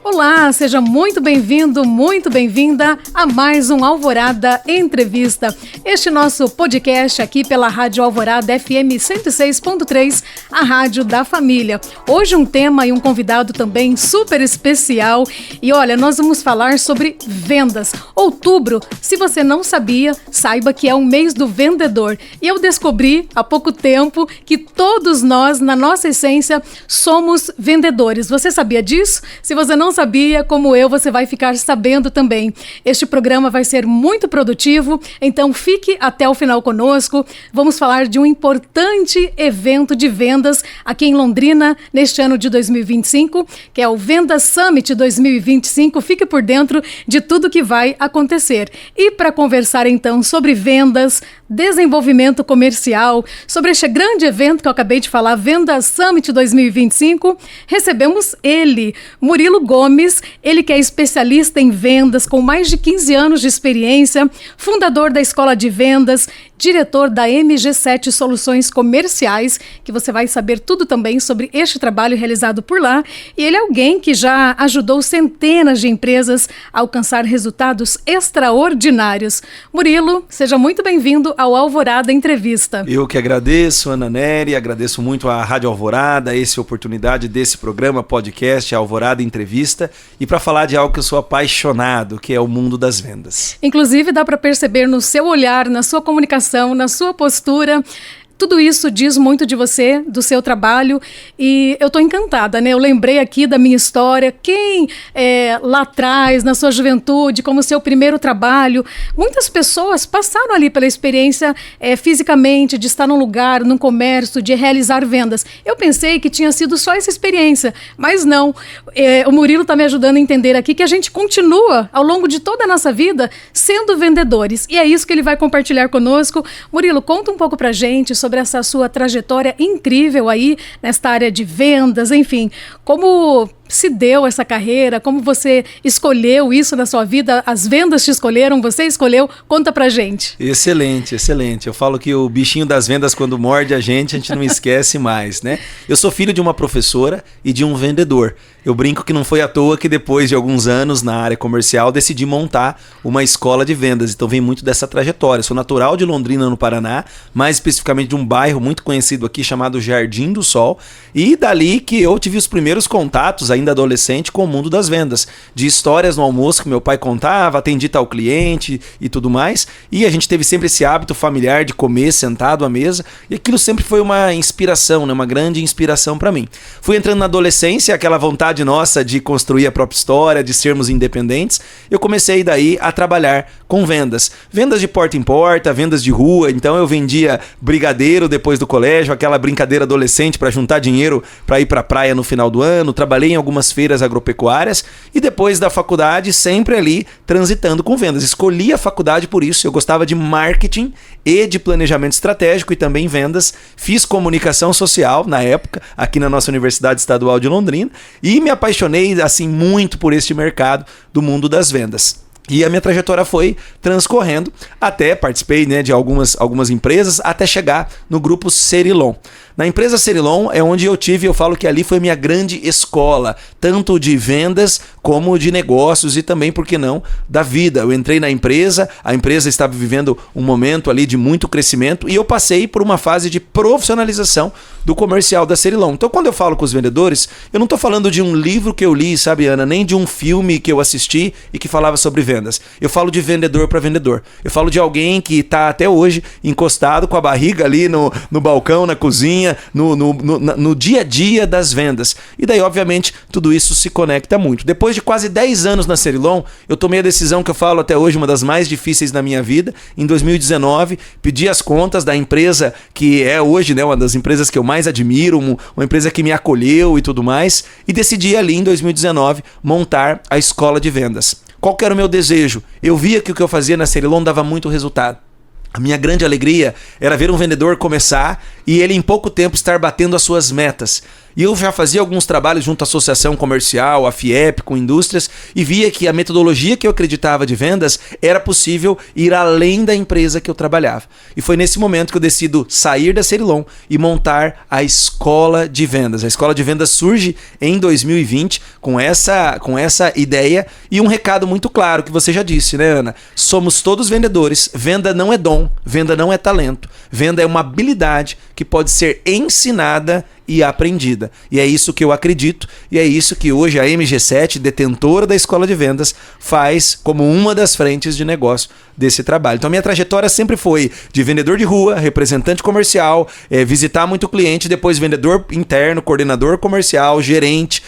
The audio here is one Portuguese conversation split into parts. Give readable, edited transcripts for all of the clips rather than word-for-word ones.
Olá, seja muito bem-vindo, muito bem-vinda a mais um Alvorada Entrevista. Este nosso podcast aqui pela Rádio Alvorada FM 106.3, a rádio da família. Hoje um tema e um convidado também super especial. E olha, nós vamos falar sobre vendas. Outubro, se você não sabia, saiba que é o mês do vendedor. E eu descobri há pouco tempo que todos nós, na nossa essência, somos vendedores. Você sabia disso? Se você não sabia, como eu, você vai ficar sabendo também. Este programa vai ser muito produtivo, então fique até o final conosco. Vamos falar de um importante evento de vendas aqui em Londrina, neste ano de 2025, que é o Vendas Summit 2025. Fique por dentro de tudo que vai acontecer. E para conversar então sobre vendas, desenvolvimento comercial, sobre este grande evento que eu acabei de falar, Vendas Summit 2025, recebemos ele, Murilo Gomes, ele que é especialista em vendas, com mais de 15 anos de experiência, fundador da Escola de Vendas, diretor da MG7 Soluções Comerciais, que você vai saber tudo também sobre este trabalho realizado por lá. E ele é alguém que já ajudou centenas de empresas a alcançar resultados extraordinários. Murilo, seja muito bem-vindo ao Alvorada Entrevista. Eu que agradeço, Ana Nery, agradeço muito à Rádio Alvorada, essa oportunidade desse programa, podcast, Alvorada Entrevista, e para falar de algo que eu sou apaixonado, que é o mundo das vendas. Inclusive, dá para perceber no seu olhar, na sua comunicação, na sua postura. Tudo isso diz muito de você, do seu trabalho, e eu estou encantada, né? Eu lembrei aqui da minha história, quem lá atrás, na sua juventude, como seu primeiro trabalho, muitas pessoas passaram ali pela experiência fisicamente, de estar num lugar, num comércio, de realizar vendas. Eu pensei que tinha sido só essa experiência, mas não. O Murilo está me ajudando a entender aqui que a gente continua, ao longo de toda a nossa vida, sendo vendedores, e é isso que ele vai compartilhar conosco. Murilo, conta um pouco pra gente sobre essa sua trajetória incrível aí nesta área de vendas, enfim, como se deu essa carreira, como você escolheu isso na sua vida, as vendas te escolheram, você escolheu, conta pra gente. Excelente, excelente. Eu falo que o bichinho das vendas, quando morde a gente não esquece mais, né? Eu sou filho de uma professora e de um vendedor. Eu brinco que não foi à toa que depois de alguns anos na área comercial decidi montar uma escola de vendas, então vem muito dessa trajetória. Sou natural de Londrina, no Paraná, mais especificamente de um bairro muito conhecido aqui chamado Jardim do Sol, e dali que eu tive os primeiros contatos, ainda adolescente, com o mundo das vendas, de histórias no almoço que meu pai contava, atendi tal cliente e tudo mais, e a gente teve sempre esse hábito familiar de comer sentado à mesa, e aquilo sempre foi uma inspiração, né? Uma grande inspiração para mim. Fui entrando na adolescência, aquela vontade nossa de construir a própria história, de sermos independentes, eu comecei daí a trabalhar com vendas de porta em porta, vendas de rua. Então eu vendia brigadeiro depois do colégio, aquela brincadeira adolescente para juntar dinheiro para ir para a praia no final do ano. Trabalhei em algumas feiras agropecuárias e depois da faculdade sempre ali transitando com vendas. Escolhi a faculdade por isso, eu gostava de marketing e de planejamento estratégico e também vendas. Fiz comunicação social na época, aqui na nossa Universidade Estadual de Londrina, e me apaixonei assim muito por este mercado do mundo das vendas. E a minha trajetória foi transcorrendo, até participei, né, de algumas empresas, até chegar no grupo Cerilon. Na empresa Cerilon é onde eu falo que ali foi minha grande escola, tanto de vendas como de negócios e também, por que não, da vida. Eu entrei na empresa, a empresa estava vivendo um momento ali de muito crescimento e eu passei por uma fase de profissionalização do comercial da Cerilon. Então, quando eu falo com os vendedores, eu não estou falando de um livro que eu li, sabe, Ana, nem de um filme que eu assisti e que falava sobre vendas. Eu falo de vendedor para vendedor. Eu falo de alguém que está até hoje encostado com a barriga ali no balcão, na cozinha, no dia a dia das vendas. E daí, obviamente, tudo isso se conecta muito. Depois de quase 10 anos na Cerilon, eu tomei a decisão que eu falo até hoje, uma das mais difíceis da minha vida. Em 2019, pedi as contas da empresa que é hoje, né, uma das empresas que eu mais admiro, uma empresa que me acolheu e tudo mais, e decidi ali em 2019 montar a escola de vendas. Qual que era o meu desejo? Eu via que o que eu fazia na Cerilon dava muito resultado. A minha grande alegria era ver um vendedor começar e ele em pouco tempo estar batendo as suas metas. E eu já fazia alguns trabalhos junto à associação comercial, a FIEP, com indústrias, e via que a metodologia que eu acreditava de vendas era possível ir além da empresa que eu trabalhava. E foi nesse momento que eu decido sair da Cerilon e montar a Escola de Vendas. A Escola de Vendas surge em 2020 com essa ideia e um recado muito claro que você já disse, né, Ana? Somos todos vendedores. Venda não é dom, venda não é talento. Venda é uma habilidade que pode ser ensinada e aprendida. E é isso que eu acredito, e é isso que hoje a MG7, detentora da Escola de Vendas, faz como uma das frentes de negócio desse trabalho. Então, minha trajetória sempre foi de vendedor de rua, representante comercial, visitar muito cliente, depois vendedor interno, coordenador comercial, gerente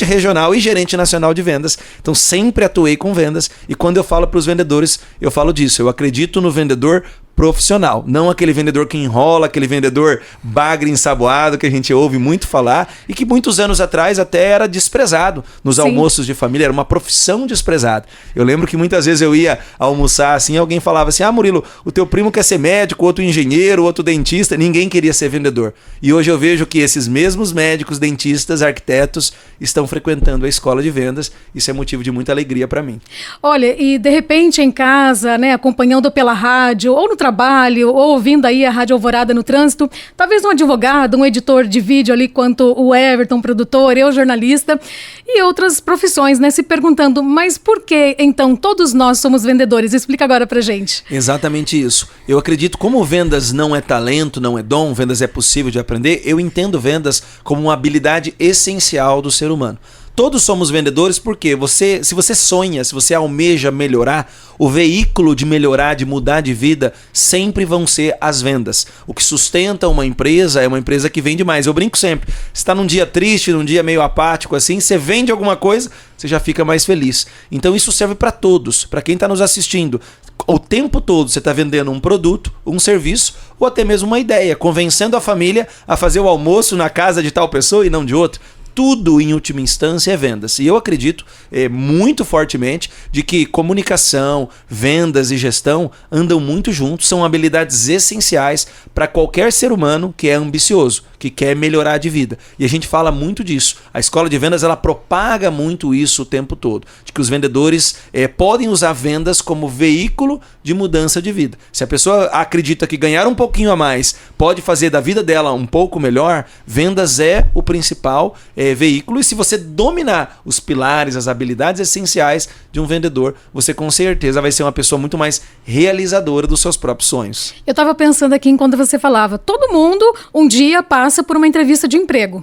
regional e gerente nacional de vendas. Então, sempre atuei com vendas, e quando eu falo para os vendedores, eu falo disso. Eu acredito no vendedor profissional, não aquele vendedor que enrola, aquele vendedor bagre ensaboado que a gente ouve muito falar e que muitos anos atrás até era desprezado nos almoços de família, era uma profissão desprezada. Eu lembro que muitas vezes eu ia almoçar assim, alguém falava assim: Murilo, o teu primo quer ser médico, outro engenheiro, outro dentista. Ninguém queria ser vendedor. E hoje eu vejo que esses mesmos médicos, dentistas, arquitetos estão frequentando a Escola de Vendas. Isso é motivo de muita alegria para mim. Olha, e de repente em casa, né, acompanhando pela rádio ou no trabalho, ou ouvindo aí a Rádio Alvorada no trânsito, talvez um advogado, um editor de vídeo ali, quanto o Everton, produtor, eu jornalista, e outras profissões, né, se perguntando, mas por que então todos nós somos vendedores? Explica agora pra gente. Exatamente isso. Eu acredito, como vendas não é talento, não é dom, vendas é possível de aprender, eu entendo vendas como uma habilidade essencial do ser humano. Todos somos vendedores porque se você sonha, se você almeja melhorar, o veículo de melhorar, de mudar de vida, sempre vão ser as vendas. O que sustenta uma empresa é uma empresa que vende mais. Eu brinco sempre, você está num dia triste, num dia meio apático assim, você vende alguma coisa, você já fica mais feliz. Então isso serve para todos, para quem está nos assistindo. O tempo todo você está vendendo um produto, um serviço ou até mesmo uma ideia, convencendo a família a fazer o almoço na casa de tal pessoa e não de outra. Tudo, em última instância, é vendas. E eu acredito muito fortemente de que comunicação, vendas e gestão andam muito juntos, são habilidades essenciais para qualquer ser humano que é ambicioso, que quer melhorar de vida. E a gente fala muito disso. A Escola de Vendas, ela propaga muito isso o tempo todo, de que os vendedores podem usar vendas como veículo de mudança de vida. Se a pessoa acredita que ganhar um pouquinho a mais pode fazer da vida dela um pouco melhor, vendas é o principal veículo, e se você dominar os pilares, as habilidades essenciais de um vendedor, você com certeza vai ser uma pessoa muito mais realizadora dos seus próprios sonhos. Eu estava pensando aqui enquanto você falava, todo mundo um dia passa por uma entrevista de emprego.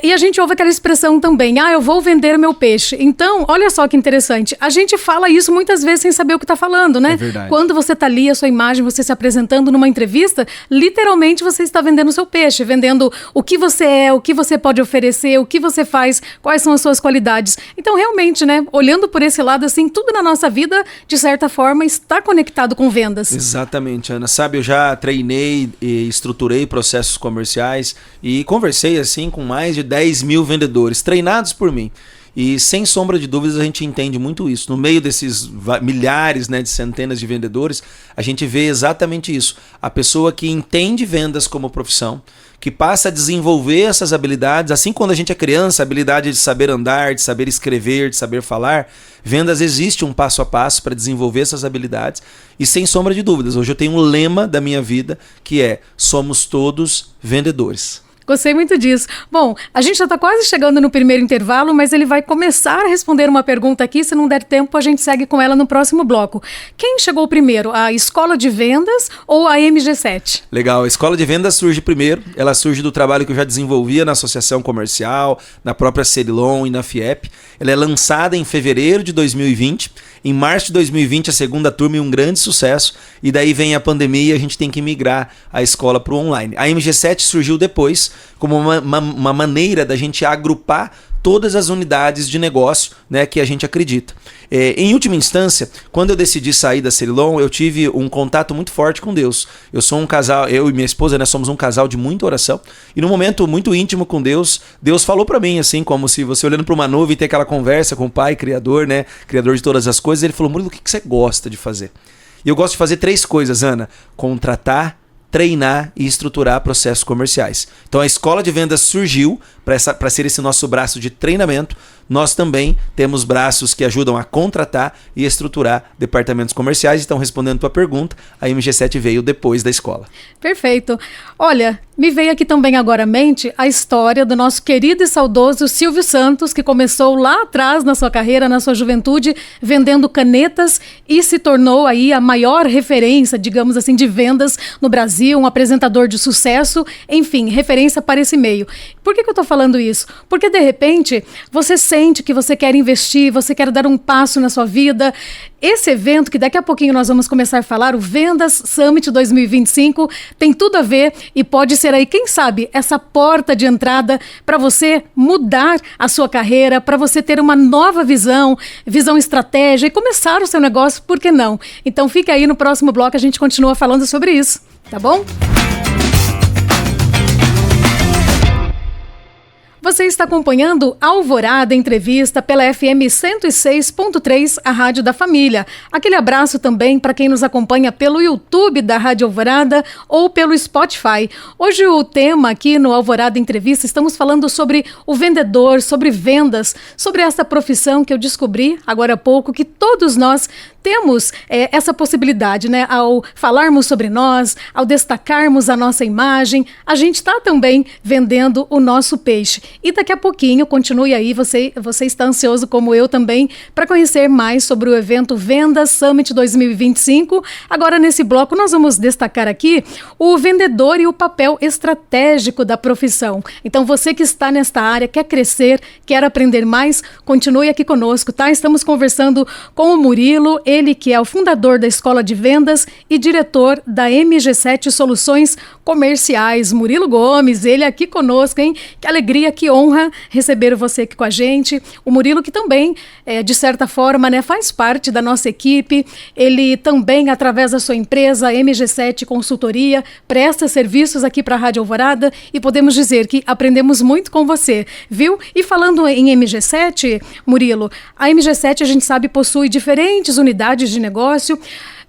E a gente ouve aquela expressão também, eu vou vender meu peixe. Então, olha só que interessante, a gente fala isso muitas vezes sem saber o que está falando, né? É verdade. Quando você está ali, a sua imagem, você se apresentando numa entrevista, literalmente você está vendendo o seu peixe, vendendo o que você é, o que você pode oferecer, o que você faz, quais são as suas qualidades. Então, realmente, né, olhando por esse lado, assim, tudo na nossa vida, de certa forma, está conectado com vendas. Exatamente, Ana. Sabe, eu já treinei e estruturei processos comerciais e conversei, assim, com mais de 10 mil vendedores treinados por mim. E sem sombra de dúvidas a gente entende muito isso. No meio desses milhares, né, de centenas de vendedores, a gente vê exatamente isso. A pessoa que entende vendas como profissão, que passa a desenvolver essas habilidades, assim quando a gente é criança, a habilidade de saber andar, de saber escrever, de saber falar, vendas existe um passo a passo para desenvolver essas habilidades. E sem sombra de dúvidas, hoje eu tenho um lema da minha vida que é: somos todos vendedores. Gostei muito disso. Bom, a gente já está quase chegando no primeiro intervalo, mas ele vai começar a responder uma pergunta aqui. Se não der tempo, a gente segue com ela no próximo bloco. Quem chegou primeiro, a Escola de Vendas ou a MG7? Legal, a Escola de Vendas surge primeiro. Ela surge do trabalho que eu já desenvolvia na Associação Comercial, na própria Cerilon e na FIEP. Ela é lançada em fevereiro de 2020. Em março de 2020, a segunda turma, e um grande sucesso. E daí vem a pandemia e a gente tem que migrar a escola para o online. A MG7 surgiu depois como uma maneira da gente agrupar todas as unidades de negócio, né, que a gente acredita. Em última instância, quando eu decidi sair da Cerilon, eu tive um contato muito forte com Deus. Eu sou um casal, eu e minha esposa, né, somos um casal de muita oração. E num momento muito íntimo com Deus, Deus falou para mim, assim, como se você olhando para uma nuvem e ter aquela conversa com o Pai, Criador, né, Criador de todas as coisas. Ele falou: Murilo, o que você gosta de fazer? E eu gosto de fazer 3 coisas, Ana: contratar, treinar e estruturar processos comerciais. Então a escola de vendas surgiu para ser esse nosso braço de treinamento. Nós também temos braços que ajudam a contratar e estruturar departamentos comerciais. Então, respondendo a tua pergunta, a MG7 veio depois da escola. Perfeito. Olha, me veio aqui também agora à mente a história do nosso querido e saudoso Silvio Santos, que começou lá atrás na sua carreira, na sua juventude, vendendo canetas e se tornou aí a maior referência, digamos assim, de vendas no Brasil, um apresentador de sucesso, enfim, referência para esse meio. Por que eu estou falando isso? Porque, de repente, você sente que você quer investir, você quer dar um passo na sua vida. Esse evento, que daqui a pouquinho nós vamos começar a falar, o Vendas Summit 2025, tem tudo a ver e pode ser aí, quem sabe, essa porta de entrada para você mudar a sua carreira, para você ter uma nova visão estratégia e começar o seu negócio, por que não? Então fica aí, no próximo bloco a gente continua falando sobre isso, tá bom? Você está acompanhando Alvorada Entrevista pela FM 106.3, a Rádio da Família. Aquele abraço também para quem nos acompanha pelo YouTube da Rádio Alvorada ou pelo Spotify. Hoje o tema aqui no Alvorada Entrevista, estamos falando sobre o vendedor, sobre vendas, sobre essa profissão que eu descobri agora há pouco, que todos nós temos essa possibilidade, né? Ao falarmos sobre nós, ao destacarmos a nossa imagem, a gente está também vendendo o nosso peixe. E daqui a pouquinho, continue aí, você está ansioso como eu também, para conhecer mais sobre o evento Vendas Summit 2025. Agora, nesse bloco, nós vamos destacar aqui o vendedor e o papel estratégico da profissão. Então, você que está nesta área, quer crescer, quer aprender mais, continue aqui conosco, tá? Estamos conversando com o Murilo, ele que é o fundador da Escola de Vendas e diretor da MG7 Soluções Comerciais. Murilo Gomes, ele aqui conosco, hein? Que alegria, que honra receber você aqui com a gente. O Murilo que também, de certa forma, né, faz parte da nossa equipe. Ele também, através da sua empresa, MG7 Consultoria, presta serviços aqui para a Rádio Alvorada e podemos dizer que aprendemos muito com você, viu? E falando em MG7, Murilo, a MG7, a gente sabe, possui diferentes unidades de negócio.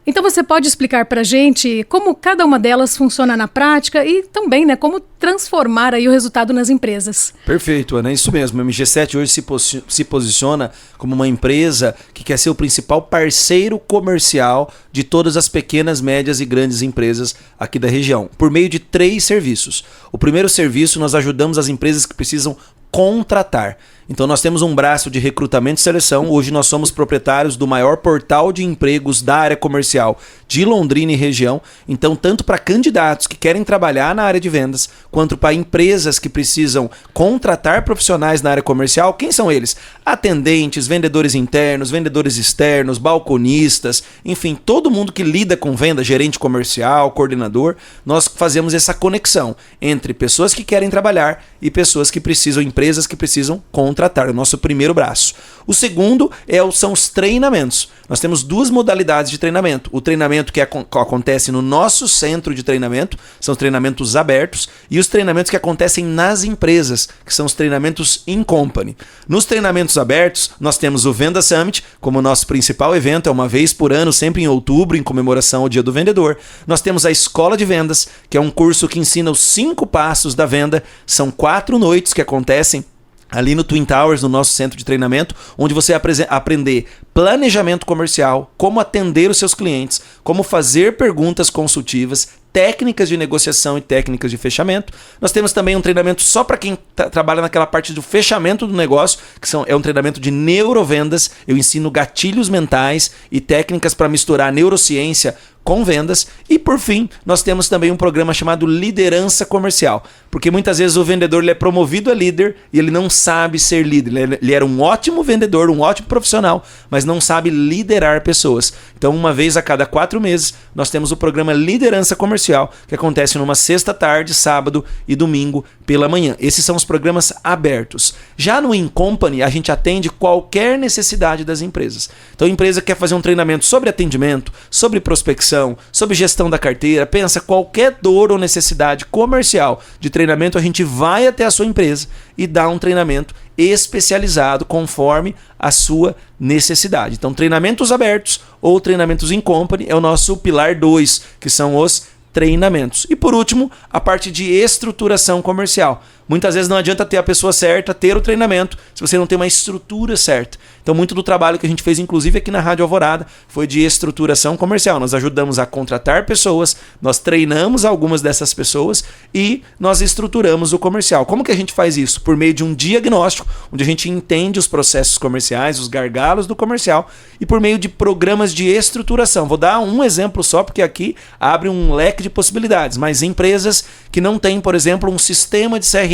Então você pode explicar para a gente como cada uma delas funciona na prática e também, né, como transformar aí o resultado nas empresas. Perfeito, Ana, isso mesmo. A MG7 hoje se posiciona como uma empresa que quer ser o principal parceiro comercial de todas as pequenas, médias e grandes empresas aqui da região, por meio de 3 serviços. O primeiro serviço, nós ajudamos as empresas que precisam contratar. Então nós temos um braço de recrutamento e seleção. Hoje nós somos proprietários do maior portal de empregos da área comercial de Londrina e região. Então, tanto para candidatos que querem trabalhar na área de vendas, quanto para empresas que precisam contratar profissionais na área comercial. Quem são eles? Atendentes, vendedores internos, vendedores externos, balconistas, enfim, todo mundo que lida com venda, gerente comercial, coordenador. Nós fazemos essa conexão entre pessoas que querem trabalhar e pessoas que precisam, empresas que precisam contratar, o nosso primeiro braço. O segundo são os treinamentos. Nós temos 2 modalidades de treinamento. O treinamento que acontece no nosso centro de treinamento, são os treinamentos abertos, e os treinamentos que acontecem nas empresas, que são os treinamentos in company. Nos treinamentos abertos, nós temos o Venda Summit, como nosso principal evento, é uma vez por ano, sempre em outubro, em comemoração ao Dia do Vendedor. Nós temos a Escola de Vendas, que é um curso que ensina os 5 passos da venda. São 4 noites que acontecem ali no Twin Towers, no nosso centro de treinamento, onde você aprender planejamento comercial, como atender os seus clientes, como fazer perguntas consultivas, técnicas de negociação e técnicas de fechamento. Nós temos também um treinamento só para quem trabalha naquela parte do fechamento do negócio, que é um treinamento de neurovendas. Eu ensino gatilhos mentais e técnicas para misturar neurociência com vendas. E por fim, nós temos também um programa chamado Liderança Comercial, porque muitas vezes o vendedor ele é promovido a líder e ele não sabe ser líder. Ele era um ótimo vendedor, um ótimo profissional, mas não sabe liderar pessoas. Então, uma vez a cada 4 meses, nós temos o programa Liderança Comercial, que acontece numa sexta tarde, sábado e domingo pela manhã. Esses são os programas abertos. Já no In Company, a gente atende qualquer necessidade das empresas. Então, a empresa quer fazer um treinamento sobre atendimento, sobre prospecção, sobre gestão da carteira, pensa qualquer dor ou necessidade comercial de treinamento, a gente vai até a sua empresa e dá um treinamento especializado conforme a sua necessidade. Então, treinamentos abertos ou treinamentos in company é o nosso pilar 2, que são os treinamentos. E por último, a parte de estruturação comercial. Muitas vezes não adianta ter a pessoa certa, ter o treinamento, se você não tem uma estrutura certa. Então muito do trabalho que a gente fez, inclusive aqui na Rádio Alvorada, foi de estruturação comercial. Nós ajudamos a contratar pessoas, nós treinamos algumas dessas pessoas e nós estruturamos o comercial. Como que a gente faz isso? Por meio de um diagnóstico, onde a gente entende os processos comerciais, os gargalos do comercial e por meio de programas de estruturação. Vou dar um exemplo só, porque aqui abre um leque de possibilidades, mas empresas que não têm, por exemplo, um sistema de CRM.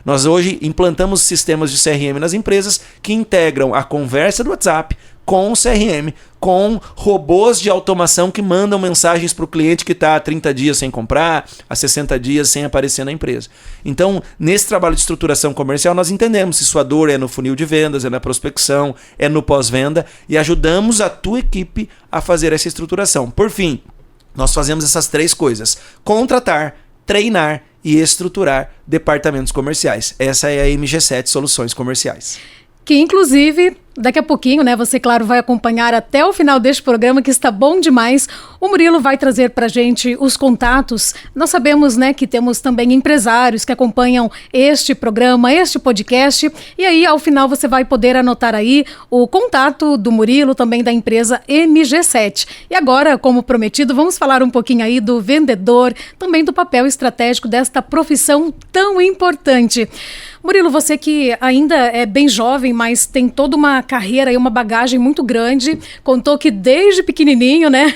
Nós hoje implantamos sistemas de CRM nas empresas que integram a conversa do WhatsApp com o CRM, com robôs de automação que mandam mensagens para o cliente que está há 30 dias sem comprar, há 60 dias sem aparecer na empresa. Então, nesse trabalho de estruturação comercial, nós entendemos se sua dor é no funil de vendas, é na prospecção, é no pós-venda e ajudamos a tua equipe a fazer essa estruturação. Por fim, nós fazemos essas 3 coisas: contratar, treinar e estruturar departamentos comerciais. Essa é a MG7 Soluções Comerciais. Que, inclusive, daqui a pouquinho, né, você, claro, vai acompanhar até o final deste programa, que está bom demais. O Murilo vai trazer para a gente os contatos. Nós sabemos, né, que temos também empresários que acompanham este programa, este podcast. E aí, ao final, você vai poder anotar aí o contato do Murilo, também da empresa MG7. E agora, como prometido, vamos falar um pouquinho aí do vendedor, também do papel estratégico desta profissão tão importante. Murilo, você que ainda é bem jovem, mas tem toda uma carreira e uma bagagem muito grande, contou que desde pequenininho, né,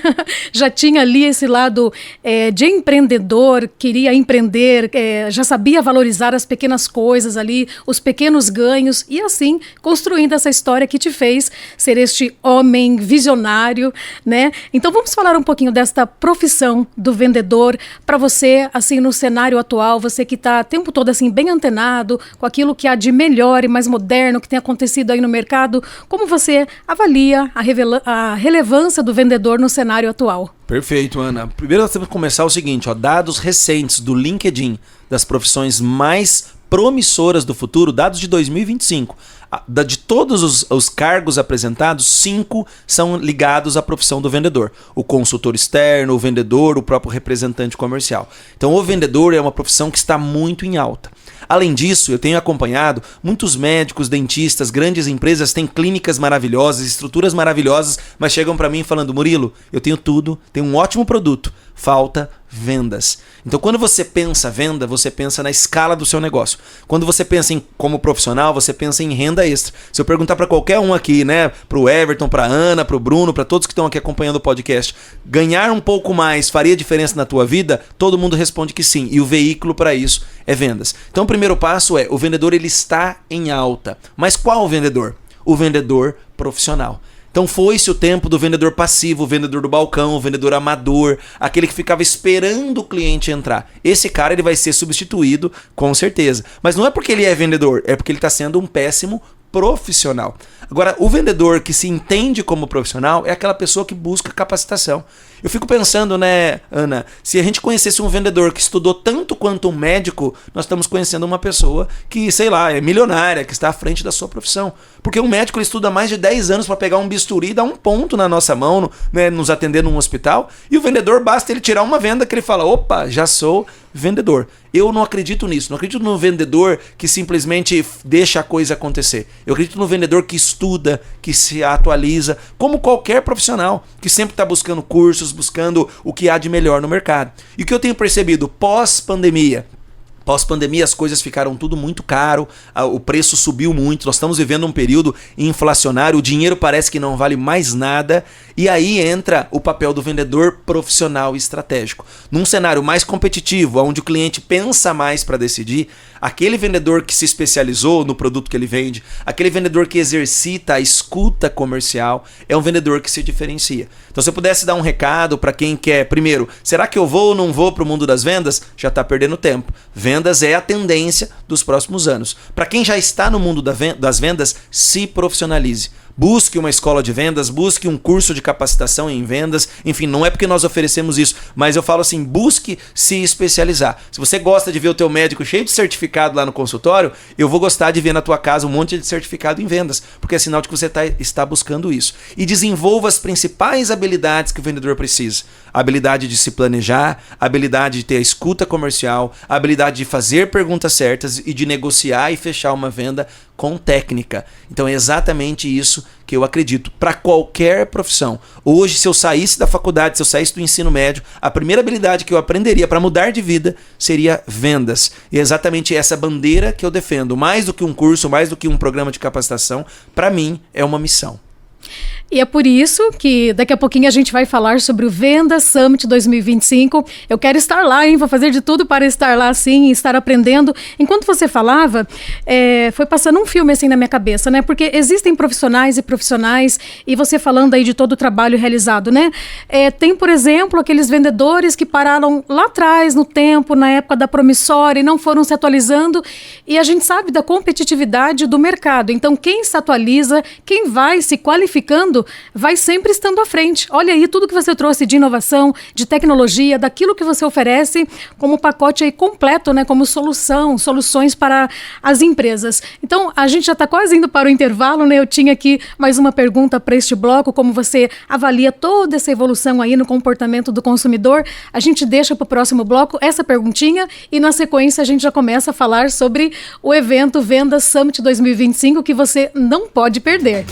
já tinha ali esse lado de empreendedor, queria empreender, já sabia valorizar as pequenas coisas ali, os pequenos ganhos e assim construindo essa história que te fez ser este homem visionário, né? Então vamos falar um pouquinho desta profissão do vendedor para você, assim, no cenário atual, você que está o tempo todo assim bem antenado com aquilo que há de melhor e mais moderno que tem acontecido aí no mercado. Como você avalia a relevância do vendedor no cenário atual? Perfeito, Ana. Primeiro nós temos que começar o seguinte, dados recentes do LinkedIn, das profissões mais promissoras do futuro, dados de 2025. De todos os cargos apresentados, 5 são ligados à profissão do vendedor. O consultor externo, o vendedor, o próprio representante comercial. Então o vendedor é uma profissão que está muito em alta. Além disso, eu tenho acompanhado muitos médicos, dentistas, grandes empresas têm clínicas maravilhosas, estruturas maravilhosas, mas chegam para mim falando: Murilo, eu tenho tudo, tenho um ótimo produto, falta vendas. Então quando você pensa venda, você pensa na escala do seu negócio. Quando você pensa como profissional, você pensa em renda extra. Se eu perguntar para qualquer um aqui, né, pro Everton, pra Ana, pro Bruno, para todos que estão aqui acompanhando o podcast, ganhar um pouco mais faria diferença na tua vida? Todo mundo responde que sim, e o veículo para isso é vendas. Então o primeiro passo o vendedor ele está em alta. Mas qual o vendedor? O vendedor profissional. Então foi-se o tempo do vendedor passivo, o vendedor do balcão, o vendedor amador, aquele que ficava esperando o cliente entrar. Esse cara ele vai ser substituído com certeza. Mas não é porque ele é vendedor, é porque ele está sendo um péssimo profissional. Agora, o vendedor que se entende como profissional é aquela pessoa que busca capacitação. Eu fico pensando, né, Ana, se a gente conhecesse um vendedor que estudou tanto quanto um médico, nós estamos conhecendo uma pessoa que, sei lá, é milionária, que está à frente da sua profissão. Porque um médico ele estuda mais de 10 anos para pegar um bisturi e dar um ponto na nossa mão, né, nos atender num hospital, e o vendedor basta ele tirar uma venda que ele fala: opa, já sou vendedor. Eu não acredito nisso, não acredito no vendedor que simplesmente deixa a coisa acontecer. Eu acredito no vendedor que estuda, que se atualiza, como qualquer profissional, que sempre está buscando cursos, buscando o que há de melhor no mercado. E o que eu tenho percebido pós-pandemia as coisas ficaram tudo muito caro, o preço subiu muito, nós estamos vivendo um período inflacionário, o dinheiro parece que não vale mais nada, e aí entra o papel do vendedor profissional e estratégico. Num cenário mais competitivo, onde o cliente pensa mais para decidir, aquele vendedor que se especializou no produto que ele vende, aquele vendedor que exercita a escuta comercial, é um vendedor que se diferencia. Então se eu pudesse dar um recado para quem quer, primeiro, será que eu vou ou não vou para o mundo das vendas? Já está perdendo tempo. Vendas é a tendência dos próximos anos. Para quem já está no mundo das vendas, se profissionalize. busque uma escola de vendas, busque um curso de capacitação em vendas. Enfim, não é porque nós oferecemos isso, mas eu falo assim, busque se especializar. Se você gosta de ver o teu médico cheio de certificado lá no consultório, eu vou gostar de ver na tua casa um monte de certificado em vendas, porque é sinal de que você está buscando isso. E desenvolva as principais habilidades que o vendedor precisa. A habilidade de se planejar, a habilidade de ter a escuta comercial, a habilidade de fazer perguntas certas e de negociar e fechar uma venda com técnica. Então é exatamente isso que eu acredito para qualquer profissão. Hoje, se eu saísse da faculdade, se eu saísse do ensino médio, a primeira habilidade que eu aprenderia para mudar de vida seria vendas. E é exatamente essa bandeira que eu defendo. Mais do que um curso, mais do que um programa de capacitação, para mim é uma missão. E é por isso que daqui a pouquinho a gente vai falar sobre o Vendas Summit 2025. Eu quero estar lá, hein? Vou fazer de tudo para estar lá, sim, e estar aprendendo. Enquanto você falava, foi passando um filme assim na minha cabeça, né? Porque existem profissionais e profissionais, e você falando aí de todo o trabalho realizado, né? Tem, por exemplo, aqueles vendedores que pararam lá atrás, no tempo, na época da promissória, e não foram se atualizando. E a gente sabe da competitividade do mercado. Então, quem se atualiza, quem vai se qualificando, vai sempre estando à frente. Olha aí tudo que você trouxe de inovação, de tecnologia, daquilo que você oferece como pacote aí completo, né, como soluções para as empresas. Então, a gente já está quase indo para o intervalo, né? Eu tinha aqui mais uma pergunta para este bloco, como você avalia toda essa evolução aí no comportamento do consumidor. A gente deixa para o próximo bloco essa perguntinha e na sequência a gente já começa a falar sobre o evento Vendas Summit 2025 que você não pode perder.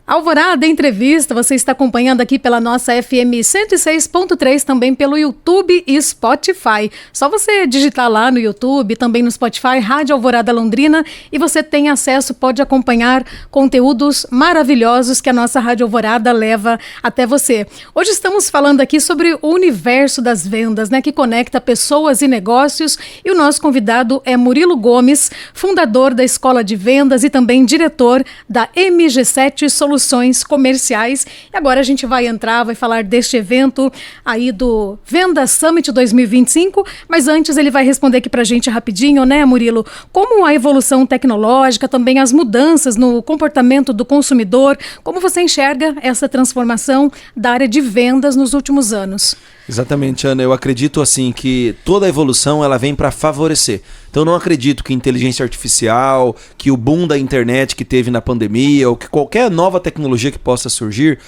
Alvorada Entrevista, você está acompanhando aqui pela nossa FM 106.3, também pelo YouTube e Spotify. Só você digitar lá no YouTube, também no Spotify, Rádio Alvorada Londrina, e você tem acesso, pode acompanhar conteúdos maravilhosos que a nossa Rádio Alvorada leva até você. Hoje estamos falando aqui sobre o universo das vendas, né, que conecta pessoas e negócios, e o nosso convidado é Murilo Gomes, fundador da Escola de Vendas e também diretor da MG7 Soluções Comerciais. E agora a gente vai falar deste evento aí do Vendas Summit 2025, mas antes ele vai responder aqui pra gente rapidinho, né, Murilo? Como a evolução tecnológica, também as mudanças no comportamento do consumidor, como você enxerga essa transformação da área de vendas nos últimos anos? Exatamente, Ana. Eu acredito assim que toda a evolução ela vem para favorecer. Então eu não acredito que inteligência artificial, que o boom da internet que teve na pandemia ou que qualquer nova tecnologia que possa surgir,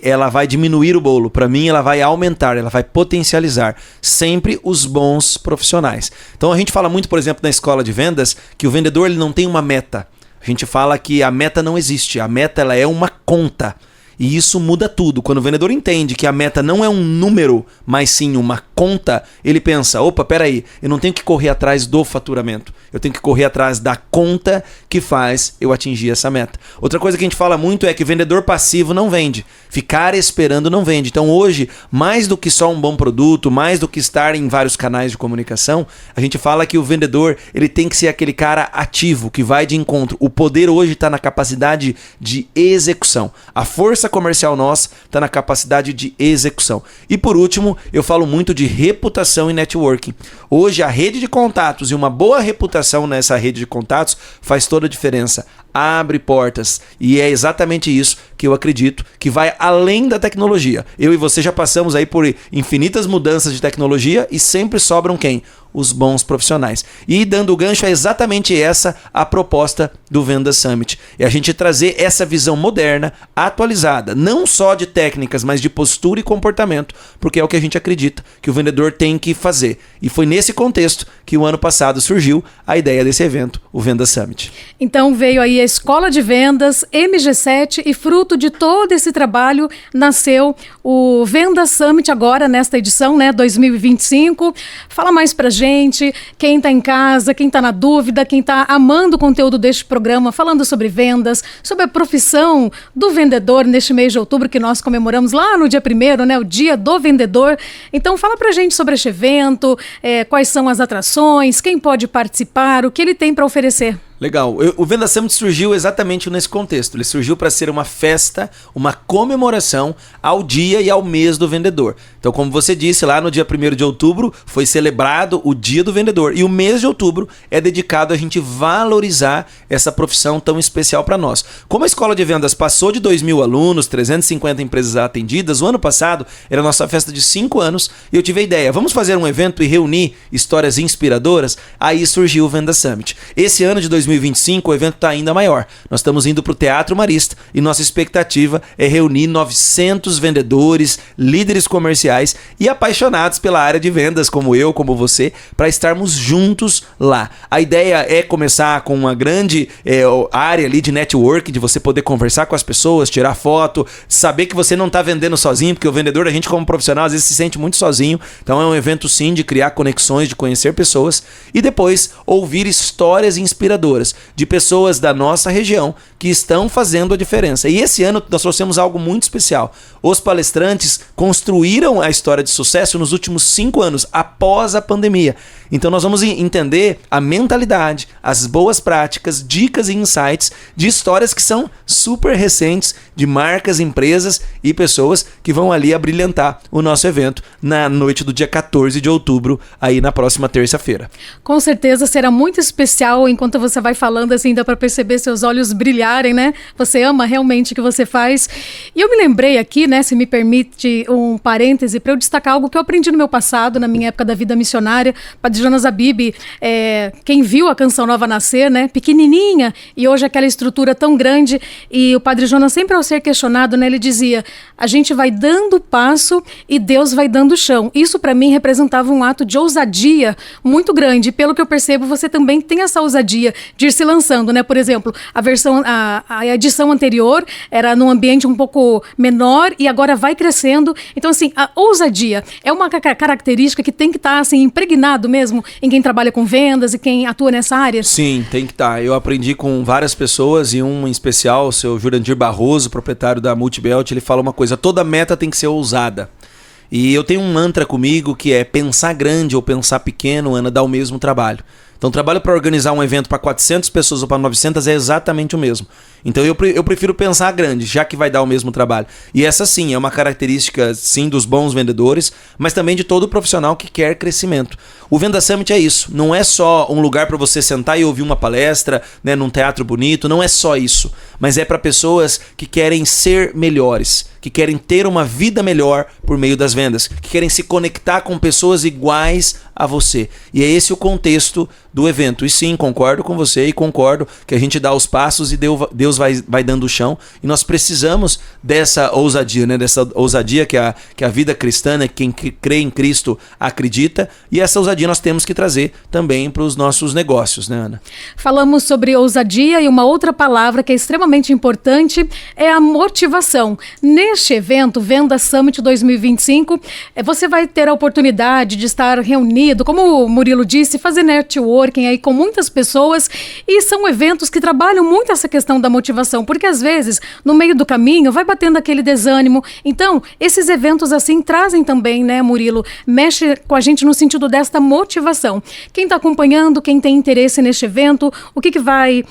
ela vai diminuir o bolo. Para mim ela vai aumentar, ela vai potencializar sempre os bons profissionais. Então a gente fala muito, por exemplo, na escola de vendas, que o vendedor ele não tem uma meta. A gente fala que a meta não existe, a meta ela é uma conta. E isso muda tudo. Quando o vendedor entende que a meta não é um número, mas sim uma conta, ele pensa, opa, peraí, eu não tenho que correr atrás do faturamento. Eu tenho que correr atrás da conta que faz eu atingir essa meta. Outra coisa que a gente fala muito é que vendedor passivo não vende. Ficar esperando não vende. Então hoje, mais do que só um bom produto, mais do que estar em vários canais de comunicação, a gente fala que o vendedor ele tem que ser aquele cara ativo, que vai de encontro. O poder hoje está na capacidade de execução. A força comercial nossa está na capacidade de execução. E por último, eu falo muito de reputação e networking. Hoje a rede de contatos e uma boa reputação nessa rede de contatos faz toda a diferença. Abre portas. E é exatamente isso que eu acredito que vai além da tecnologia. Eu e você já passamos aí por infinitas mudanças de tecnologia e sempre sobram quem? Os bons profissionais. E dando o gancho, é exatamente essa a proposta do Vendas Summit. É a gente trazer essa visão moderna, atualizada, não só de técnicas, mas de postura e comportamento, porque é o que a gente acredita que o vendedor tem que fazer. E foi nesse contexto que o ano passado surgiu a ideia desse evento, o Vendas Summit. Então veio aí a Escola de Vendas, MG7, e fruto de todo esse trabalho nasceu o Vendas Summit agora, nesta edição, né, 2025. Fala mais pra gente, quem está em casa, quem está na dúvida, quem está amando o conteúdo deste programa, falando sobre vendas, sobre a profissão do vendedor neste mês de outubro que nós comemoramos lá no dia 1º, né, o Dia do Vendedor. Então fala pra gente sobre este evento, quais são as atrações, quem pode participar, o que ele tem para oferecer. Legal. O Venda Summit surgiu exatamente nesse contexto. Ele surgiu para ser uma festa, uma comemoração ao dia e ao mês do vendedor. Então, como você disse, lá no dia 1º de outubro foi celebrado o Dia do Vendedor. E o mês de outubro é dedicado a gente valorizar essa profissão tão especial para nós. Como a Escola de Vendas passou de 2.000 alunos, 350 empresas atendidas, o ano passado era a nossa festa de 5 anos e eu tive a ideia, vamos fazer um evento e reunir histórias inspiradoras? Aí surgiu o Venda Summit. Esse ano de 2025 o evento está ainda maior. Nós estamos indo para o Teatro Marista e nossa expectativa é reunir 900 vendedores, líderes comerciais e apaixonados pela área de vendas, como eu, como você, para estarmos juntos lá. A ideia é começar com uma grande área ali de network, de você poder conversar com as pessoas, tirar foto, saber que você não está vendendo sozinho, porque o vendedor, a gente como profissional, às vezes se sente muito sozinho. Então é um evento sim de criar conexões, de conhecer pessoas e depois ouvir histórias inspiradoras de pessoas da nossa região que estão fazendo a diferença. E esse ano nós trouxemos algo muito especial. Os palestrantes construíram a história de sucesso nos últimos 5 anos, após a pandemia. Então nós vamos entender a mentalidade, as boas práticas, dicas e insights de histórias que são super recentes, de marcas, empresas e pessoas que vão ali abrilhantar o nosso evento na noite do dia 14 de outubro, aí na próxima terça-feira. Com certeza será muito especial. Enquanto você vai falando, assim, dá para perceber seus olhos brilharem, né? Você ama realmente o que você faz. E eu me lembrei aqui, né, se me permite um parêntese, para eu destacar algo que eu aprendi no meu passado, na minha época da vida missionária. Padre Jonas Abib, quem viu a Canção Nova nascer, né, pequenininha, e hoje aquela estrutura tão grande, e o Padre Jonas sempre ao ser questionado, né, ele dizia, a gente vai dando passo e Deus vai dando chão. Isso para mim representava um ato de ousadia muito grande. Pelo que eu percebo, você também tem essa ousadia de ir se lançando, né? Por exemplo, a edição anterior era num ambiente um pouco menor e agora vai crescendo. Então, assim, a ousadia é uma característica que tem que estar, assim, impregnado mesmo em quem trabalha com vendas e quem atua nessa área? Sim, tem que estar. Eu aprendi com várias pessoas e um em especial, o seu Jurandir Barroso, proprietário da Multibelt, ele fala uma coisa, toda meta tem que ser ousada. E eu tenho um mantra comigo que é pensar grande ou pensar pequeno, Ana, dá o mesmo trabalho. Então, o trabalho para organizar um evento para 400 pessoas ou para 900 é exatamente o mesmo. Então, eu prefiro pensar grande, já que vai dar o mesmo trabalho. E essa, sim, é uma característica, sim, dos bons vendedores, mas também de todo profissional que quer crescimento. O Venda Summit é isso. Não é só um lugar para você sentar e ouvir uma palestra, né, num teatro bonito. Não é só isso. Mas é para pessoas que querem ser melhores, que querem ter uma vida melhor por meio das vendas, que querem se conectar com pessoas iguais a você. E é esse o contexto do evento. E sim, concordo com você e concordo que a gente dá os passos e Deus vai dando o chão. E nós precisamos dessa ousadia, né? Dessa ousadia que a vida cristã, né? Quem crê em Cristo acredita. E essa ousadia nós temos que trazer também para os nossos negócios, né, Ana? Falamos sobre ousadia e uma outra palavra que é extremamente importante é a motivação. Neste evento, Venda Summit 2025, você vai ter a oportunidade de estar reunido, como o Murilo disse, fazer networking aí com muitas pessoas, e são eventos que trabalham muito essa questão da motivação, porque às vezes, no meio do caminho, vai batendo aquele desânimo. Então, esses eventos assim trazem também, né, Murilo, mexe com a gente no sentido desta motivação. Quem está acompanhando, quem tem interesse neste evento, o que vai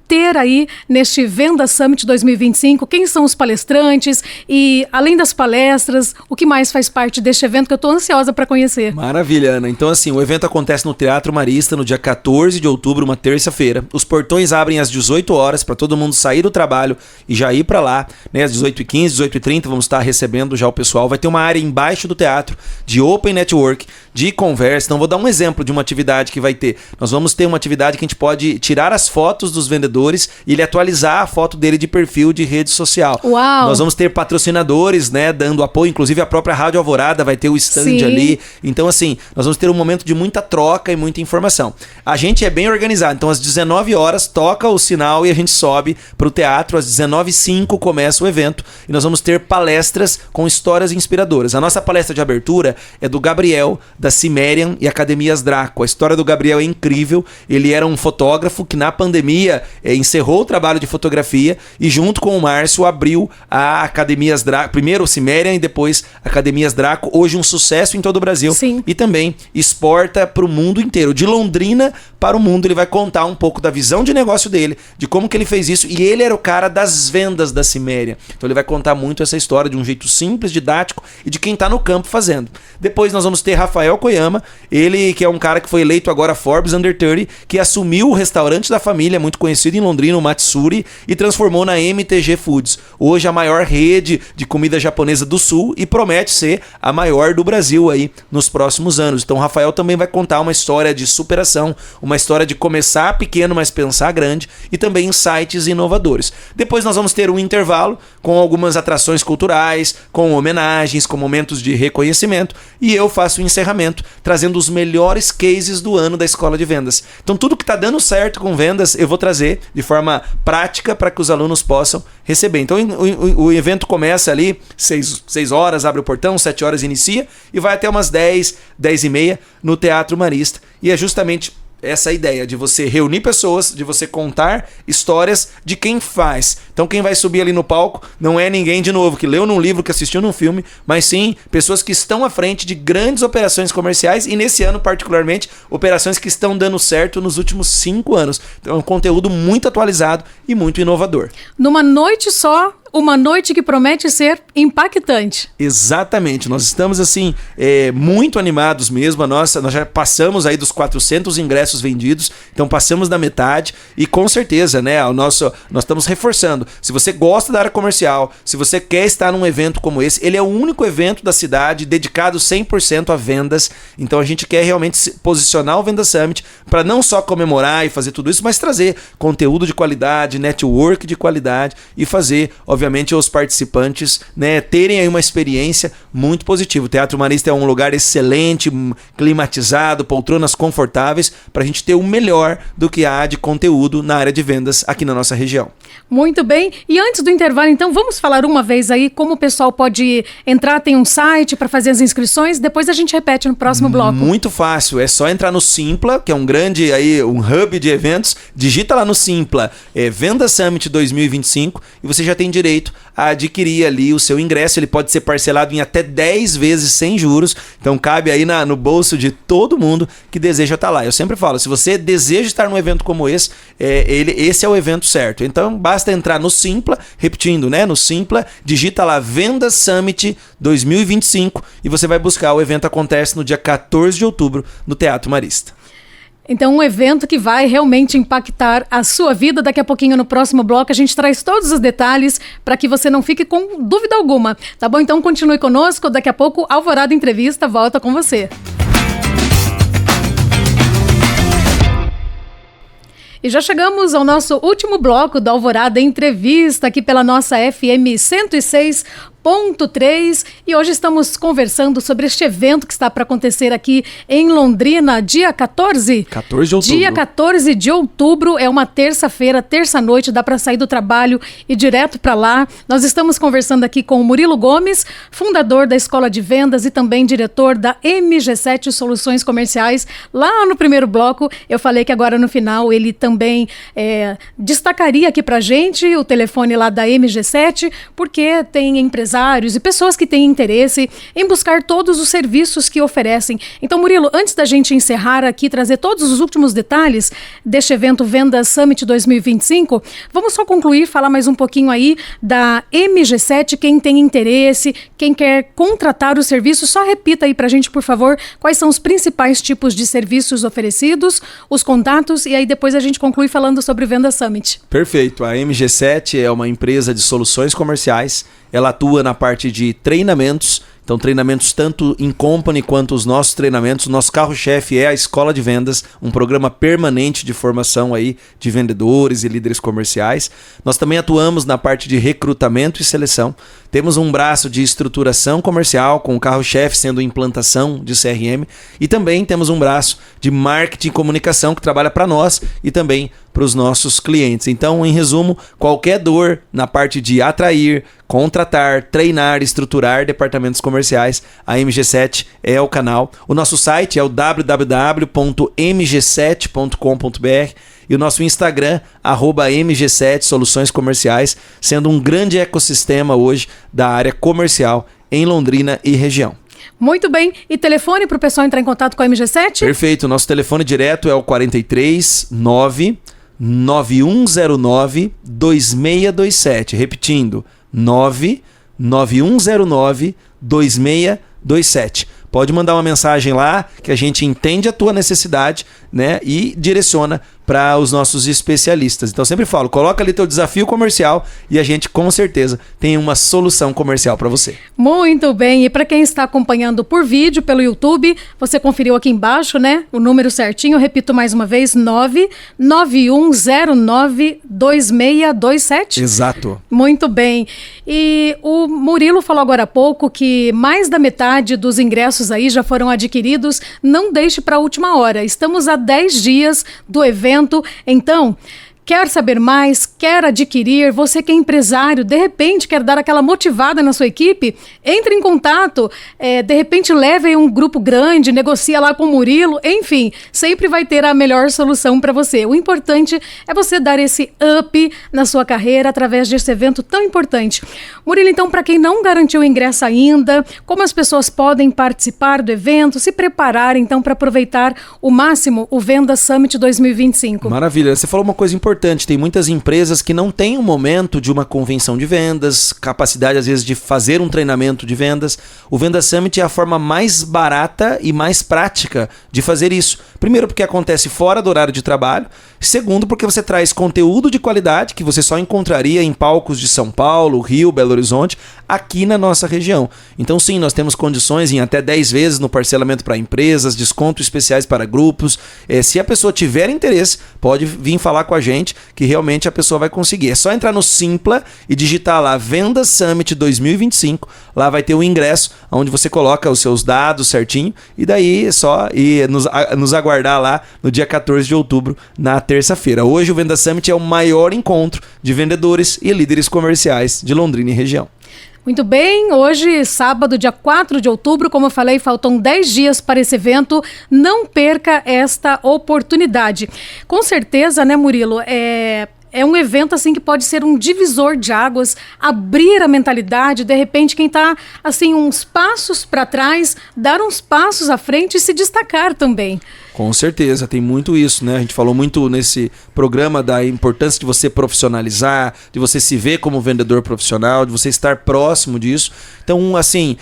ter aí neste Venda Summit 2025, quem são os palestrantes e, além das palestras, o que mais faz parte deste evento que eu estou ansiosa para conhecer. Maravilha, Ana. Então, assim, o evento acontece no Teatro Marista no dia 14 de outubro, uma terça-feira. Os portões abrem às 18 horas para todo mundo sair do trabalho e já ir para lá, né? Às 18h15, 18h30, vamos estar recebendo já o pessoal. Vai ter uma área embaixo do teatro de Open Network, de conversa. Então, vou dar um exemplo de uma atividade que vai ter. Nós vamos ter uma atividade que a gente pode tirar as fotos dos vendedores e ele atualizar a foto dele de perfil de rede social. Uau. Nós vamos ter patrocinadores, né, dando apoio, inclusive a própria Rádio Alvorada vai ter o stand Sim. ali. Então, assim, nós vamos ter um momento de muita troca e muita informação. A gente é bem organizado, então às 19 horas toca o sinal e a gente sobe para o teatro, às 19h05 começa o evento e nós vamos ter palestras com histórias inspiradoras. A nossa palestra de abertura é do Gabriel, da Cimerian e Academias Draco. A história do Gabriel é incrível. Ele era um fotógrafo que na pandemia encerrou o trabalho de fotografia e junto com o Márcio abriu a Academias Draco, primeiro o Cimerian e depois Academias Draco, hoje um sucesso em todo o Brasil. Sim. E também exporta para o mundo inteiro, de Londrina para o mundo. Ele vai contar um pouco da visão de negócio dele, de como que ele fez isso, e ele era o cara das vendas da Cimerian. Então ele vai contar muito essa história de um jeito simples, didático e de quem está no campo fazendo. Depois nós vamos ter Rafael Koyama, ele que é um cara que foi eleito agora Forbes Under 30, que assumiu o restaurante da família, muito conhecido em Londrina, o Matsuri, e transformou na MTG Foods. Hoje a maior rede de comida japonesa do Sul e promete ser a maior do Brasil aí nos próximos anos. Então o Rafael também vai contar uma história de superação, uma história de começar pequeno, mas pensar grande, e também insights inovadores. Depois nós vamos ter um intervalo com algumas atrações culturais, com homenagens, com momentos de reconhecimento, e eu faço o encerramento trazendo os melhores cases do ano da Escola de Vendas. Então tudo que está dando certo com vendas eu vou trazer de forma prática para que os alunos possam receber. Então o evento começa ali 6 horas, abre o portão, 7 horas inicia e vai até umas 10, 10 e meia no Teatro Marista. E é justamente essa ideia de você reunir pessoas, de você contar histórias de quem faz. Então quem vai subir ali no palco não é ninguém, de novo, que leu num livro, que assistiu num filme, mas sim pessoas que estão à frente de grandes operações comerciais e nesse ano particularmente, operações que estão dando certo nos últimos 5 anos. Então é um conteúdo muito atualizado e muito inovador. Numa noite só, uma noite que promete ser impactante. Exatamente, nós estamos assim muito animados mesmo. Nós já passamos aí dos 400 ingressos vendidos, então passamos da metade e com certeza, né, nós estamos reforçando. Se você gosta da área comercial, se você quer estar num evento como esse, ele é o único evento da cidade dedicado 100% a vendas. Então a gente quer realmente posicionar o Venda Summit para não só comemorar e fazer tudo isso, mas trazer conteúdo de qualidade, network de qualidade e fazer, obviamente, os participantes, né, terem aí uma experiência muito positiva. O Teatro Marista é um lugar excelente, climatizado, poltronas confortáveis, para a gente ter o melhor do que há de conteúdo na área de vendas aqui na nossa região. Muito bem. E antes do intervalo, então, vamos falar uma vez aí como o pessoal pode entrar, tem um site para fazer as inscrições, depois a gente repete no próximo bloco. Muito fácil, é só entrar no Simpla, que é um grande aí, um hub de eventos, digita lá no Simpla, Venda Summit 2025, e você já tem direito a adquirir ali o seu ingresso. Ele pode ser parcelado em até 10 vezes sem juros, então cabe aí no bolso de todo mundo que deseja estar lá. Eu sempre falo, se você deseja estar num evento como esse, esse é o evento certo. Então basta entrar no Simpla, repetindo, né, no Simpla, digita lá Venda Summit 2025 e você vai buscar. O evento acontece no dia 14 de outubro no Teatro Marista. Então, um evento que vai realmente impactar a sua vida. Daqui a pouquinho, no próximo bloco, a gente traz todos os detalhes para que você não fique com dúvida alguma. Tá bom? Então, continue conosco. Daqui a pouco, Alvorada Entrevista volta com você. E já chegamos ao nosso último bloco da Alvorada Entrevista, aqui pela nossa FM 106.3, e hoje estamos conversando sobre este evento que está para acontecer aqui em Londrina, dia 14? 14 de outubro. Dia 14 de outubro, é uma terça-feira, terça-noite, dá para sair do trabalho e direto para lá. Nós estamos conversando aqui com o Murilo Gomes, fundador da Escola de Vendas e também diretor da MG7 Soluções Comerciais. Lá no primeiro bloco, eu falei que agora no final ele também destacaria aqui para gente o telefone lá da MG7, porque tem empresários e pessoas que têm interesse em buscar todos os serviços que oferecem. Então, Murilo, antes da gente encerrar aqui, trazer todos os últimos detalhes deste evento Venda Summit 2025, vamos só concluir, falar mais um pouquinho aí da MG7, quem tem interesse, quem quer contratar o serviço, só repita aí pra gente, por favor, quais são os principais tipos de serviços oferecidos, os contatos, e aí depois a gente conclui falando sobre o Venda Summit. Perfeito. A MG7 é uma empresa de soluções comerciais. Ela atua na parte de treinamentos, então treinamentos tanto em company quanto os nossos treinamentos. O nosso carro-chefe é a Escola de Vendas, um programa permanente de formação aí de vendedores e líderes comerciais. Nós também atuamos na parte de recrutamento e seleção. Temos um braço de estruturação comercial, com o carro-chefe sendo implantação de CRM. E também temos um braço de marketing e comunicação que trabalha para nós e também para os nossos clientes. Então, em resumo, qualquer dor na parte de atrair, contratar, treinar, estruturar departamentos comerciais, a MG7 é o canal. O nosso site é o www.mg7.com.br e o nosso Instagram, @MG7 Soluções Comerciais, sendo um grande ecossistema hoje da área comercial em Londrina e região. Muito bem. E telefone para o pessoal entrar em contato com a MG7? Perfeito. Nosso telefone direto é o 43 99109 2627. Repetindo, 99109 2627. Pode mandar uma mensagem lá que a gente entende a tua necessidade, né, e direciona para os nossos especialistas. Então sempre falo, coloca ali teu desafio comercial e a gente com certeza tem uma solução comercial para você. Muito bem, e para quem está acompanhando por vídeo pelo YouTube, você conferiu aqui embaixo, né, o número certinho, eu repito mais uma vez, 99109 2627. Exato. Muito bem. E o Murilo falou agora há pouco que mais da metade dos ingressos aí já foram adquiridos. Não deixe para a última hora. Estamos a 10 dias do evento. Então, quer saber mais, quer adquirir, você que é empresário, de repente quer dar aquela motivada na sua equipe, entre em contato, de repente leve um grupo grande, negocia lá com o Murilo, enfim, sempre vai ter a melhor solução para você. O importante é você dar esse up na sua carreira através desse evento tão importante. Murilo, então, para quem não garantiu o ingresso ainda, como as pessoas podem participar do evento, se preparar então para aproveitar o máximo o Venda Summit 2025? Maravilha, você falou uma coisa importante. Tem muitas empresas que não têm um momento de uma convenção de vendas, capacidade às vezes de fazer um treinamento de vendas. O Venda Summit é a forma mais barata e mais prática de fazer isso. Primeiro, porque acontece fora do horário de trabalho. Segundo, porque você traz conteúdo de qualidade que você só encontraria em palcos de São Paulo, Rio, Belo Horizonte, aqui na nossa região. Então sim, nós temos condições em até 10 vezes no parcelamento para empresas, descontos especiais para grupos. Se a pessoa tiver interesse, pode vir falar com a gente que realmente a pessoa vai conseguir. É só entrar no Simpla e digitar lá Venda Summit 2025. Lá vai ter o ingresso, onde você coloca os seus dados certinho e daí é só ir nos aguardar lá no dia 14 de outubro, na terça-feira. Hoje o Venda Summit é o maior encontro de vendedores e líderes comerciais de Londrina e região. Muito bem, hoje, sábado, dia 4 de outubro, como eu falei, faltam 10 dias para esse evento. Não perca esta oportunidade. Com certeza, né, Murilo, é um evento assim que pode ser um divisor de águas, abrir a mentalidade, de repente quem está assim uns passos para trás, dar uns passos à frente e se destacar também. Com certeza, tem muito isso, né? A gente falou muito nesse programa da importância de você profissionalizar, de você se ver como vendedor profissional, de você estar próximo disso. Então, assim,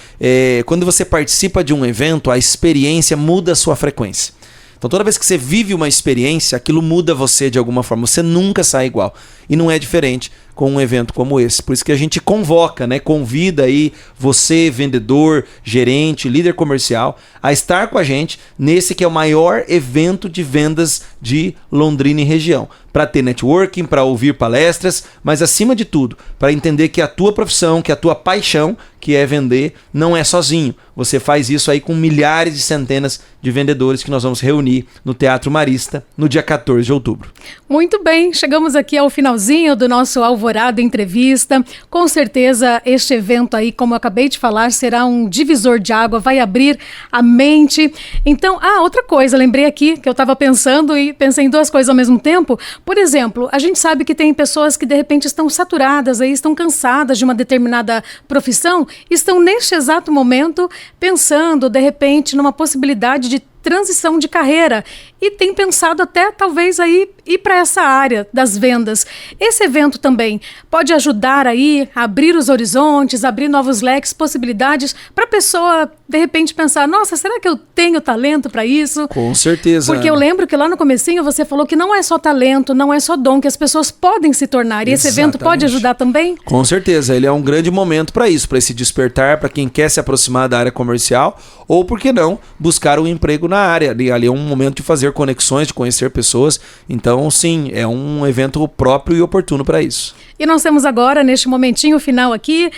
quando você participa de um evento, a experiência muda a sua frequência. Então toda vez que você vive uma experiência, aquilo muda você de alguma forma. Você nunca sai igual. E não é diferente com um evento como esse. Por isso que a gente convoca, né? Convida aí você, vendedor, gerente, líder comercial, a estar com a gente nesse que é o maior evento de vendas de Londrina e região. Para ter networking, para ouvir palestras, mas acima de tudo, para entender que a tua profissão, que a tua paixão, que é vender, não é sozinho. Você faz isso aí com milhares e centenas de vendedores que nós vamos reunir no Teatro Marista no dia 14 de outubro. Muito bem, chegamos aqui ao finalzinho do nosso Alvorada Entrevista. Com certeza este evento aí, como eu acabei de falar, será um divisor de água, vai abrir a mente. Então, outra coisa, lembrei aqui que eu estava pensando e pensei em duas coisas ao mesmo tempo. Por exemplo, a gente sabe que tem pessoas que de repente estão saturadas, aí, estão cansadas de uma determinada profissão, estão neste exato momento pensando de repente numa possibilidade de transição de carreira e tem pensado até talvez aí ir para essa área das vendas. Esse evento também pode ajudar aí a abrir os horizontes, abrir novos leques, possibilidades para a pessoa de repente pensar, nossa, será que eu tenho talento para isso? Com certeza. Porque eu lembro que lá no comecinho você falou que não é só talento, não é só dom, que as pessoas podem se tornar. E esse evento pode ajudar também? Com certeza, ele é um grande momento para isso, para esse despertar, para quem quer se aproximar da área comercial ou, por que não, buscar um emprego na área. Ali é um momento de fazer fazer conexões, de conhecer pessoas. Então, sim, é um evento próprio e oportuno para isso. E nós temos agora, neste momentinho final aqui,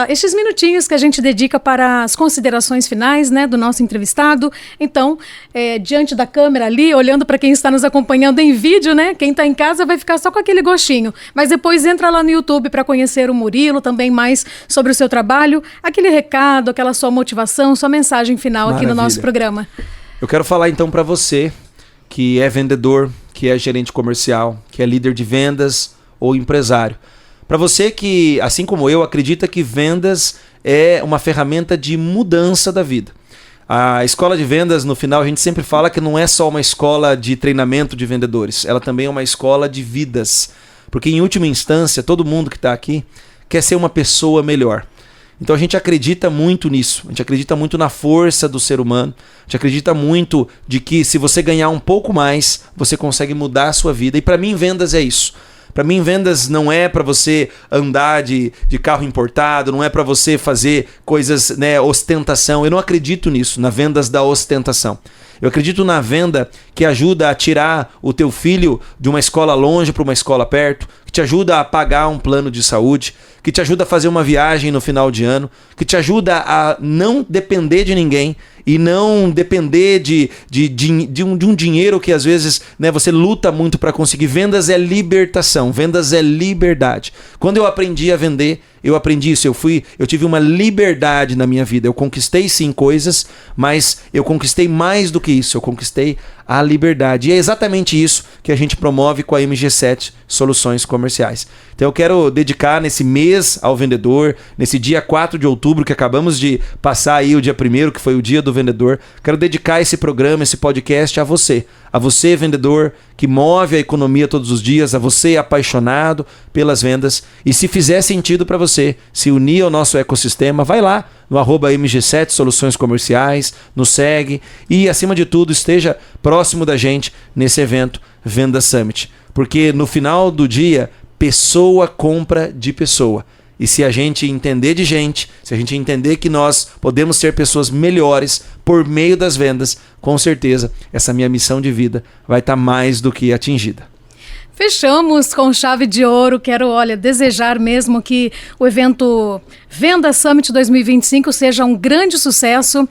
estes minutinhos que a gente dedica para as considerações finais, né, do nosso entrevistado. Então, diante da câmera ali, olhando para quem está nos acompanhando em vídeo, né, quem está em casa vai ficar só com aquele gostinho. Mas depois entra lá no YouTube para conhecer o Murilo, também mais sobre o seu trabalho, aquele recado, aquela sua motivação, sua mensagem final aqui no nosso programa. Eu quero falar então para você que é vendedor, que é gerente comercial, que é líder de vendas ou empresário. Para você que, assim como eu, acredita que vendas é uma ferramenta de mudança da vida. A escola de vendas, no final, a gente sempre fala que não é só uma escola de treinamento de vendedores, ela também é uma escola de vidas. Porque, em última instância, todo mundo que está aqui quer ser uma pessoa melhor. Então a gente acredita muito nisso, a gente acredita muito na força do ser humano, a gente acredita muito de que se você ganhar um pouco mais, você consegue mudar a sua vida. E para mim, vendas é isso. Para mim, vendas não é para você andar de carro importado, não é para você fazer coisas, né, ostentação. Eu não acredito nisso, na vendas da ostentação. Eu acredito na venda que ajuda a tirar o teu filho de uma escola longe para uma escola perto, que te ajuda a pagar um plano de saúde, que te ajuda a fazer uma viagem no final de ano, que te ajuda a não depender de ninguém e não depender de um dinheiro que às vezes, né, você luta muito para conseguir. Vendas é libertação, vendas é liberdade. Quando eu aprendi a vender, eu aprendi isso, eu tive uma liberdade na minha vida. Eu conquistei sim coisas, mas eu conquistei mais do que isso, eu conquistei a liberdade. E é exatamente isso que a gente promove com a MG7 Soluções Comerciais. Então eu quero dedicar nesse mês ao vendedor, nesse dia 4 de outubro, que acabamos de passar aí o dia 1º, que foi o dia do vendedor. Quero dedicar esse programa, esse podcast a você vendedor, que move a economia todos os dias, a você apaixonado pelas vendas. E se fizer sentido para você se unir ao nosso ecossistema, vai lá no @MG7 Soluções Comerciais, nos segue e, acima de tudo, esteja próximo da gente nesse evento Venda Summit. Porque no final do dia, pessoa compra de pessoa. E se a gente entender de gente, se a gente entender que nós podemos ser pessoas melhores por meio das vendas, com certeza essa minha missão de vida vai estar mais do que atingida. Fechamos com chave de ouro. Quero, desejar mesmo que o evento Venda Summit 2025 seja um grande sucesso.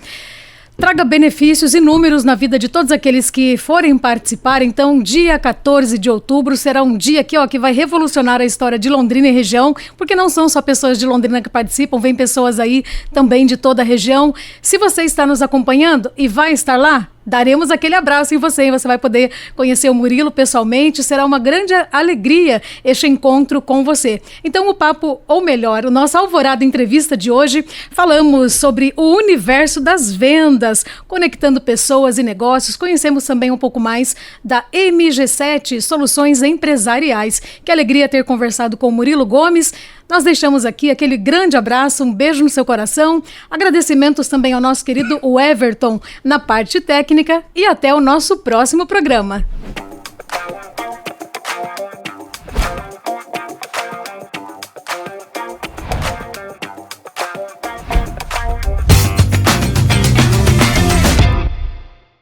Traga benefícios inúmeros na vida de todos aqueles que forem participar. Então, dia 14 de outubro será um dia que vai revolucionar a história de Londrina e região, porque não são só pessoas de Londrina que participam, vem pessoas aí também de toda a região. Se você está nos acompanhando e vai estar lá, daremos aquele abraço em você e você vai poder conhecer o Murilo pessoalmente. Será uma grande alegria este encontro com você. Então o papo, ou melhor, o nosso Alvorada Entrevista de hoje, falamos sobre o universo das vendas, conectando pessoas e negócios. Conhecemos também um pouco mais da MG7 Soluções Empresariais. Que alegria ter conversado com o Murilo Gomes. Nós deixamos aqui aquele grande abraço, um beijo no seu coração. Agradecimentos também ao nosso querido Everton na parte técnica e até o nosso próximo programa.